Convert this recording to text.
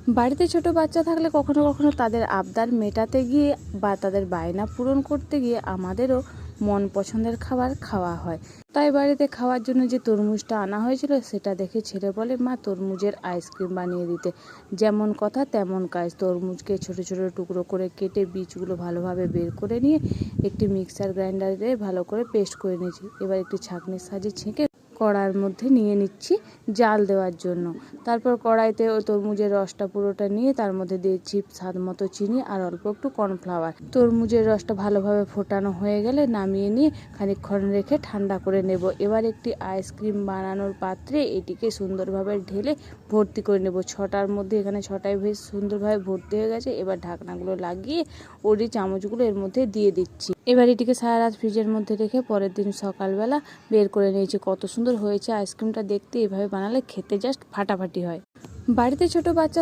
বাড়িতে ছোট বাচ্চা থাকলে কখনো কখনো তাদের আবদার মেটাতে গিয়ে বা তাদের বায়না পূরণ করতে গিয়ে আমাদেরও মন পছন্দের খাবার খাওয়া হয়। তাই বাড়িতে খাওয়ার জন্য যে তরমুজটা আনা হয়েছিল সেটা দেখে ছেলে বলে, মা তরমুজের আইসক্রিম বানিয়ে দিতে। যেমন কথা তেমন কাজ। তরমুজকে ছোট ছোট টুকরো করে কেটে বীজগুলো ভালোভাবে বের করে নিয়ে একটি মিক্সার গ্রাইন্ডারে ভালো করে পেস্ট করে নিয়েছি। এবার একটি ছাঁকনির সাহায্যে ছেঁকে কড়ার মধ্যে নিয়ে নিচ্ছি জাল দেওয়ার জন্য। তারপর কড়াইতে ওই তরমুজের রসটা পুরোটা নিয়ে তার মধ্যে দিয়েছি স্বাদ মতো চিনি আর অল্প একটু কর্নফ্লাওয়ার। তরমুজের রসটা ভালোভাবে ফোটানো হয়ে গেলে নামিয়ে নিয়ে খানিকক্ষণ রেখে ঠান্ডা করে নেব। এবার একটি আইসক্রিম বানানোর পাত্রে এটিকে সুন্দরভাবে ঢেলে ভর্তি করে নেব। ছটার মধ্যে এখানে ছটায় বেশ সুন্দরভাবে ভর্তি হয়ে গেছে। এবার ঢাকনাগুলো লাগিয়ে ওই চামচগুলো এর মধ্যে দিয়ে দিচ্ছি। এবার এটিকে সারা রাত ফ্রিজের মধ্যে রেখে পরের দিন সকালবেলা বের করে নিয়েছি। কত সুন্দর হয়েছে আইসক্রিমটা দেখতে। এভাবে বানালে খেতে জাস্ট ফাটাফাটি হয়। বাড়িতে ছোট বাচ্চা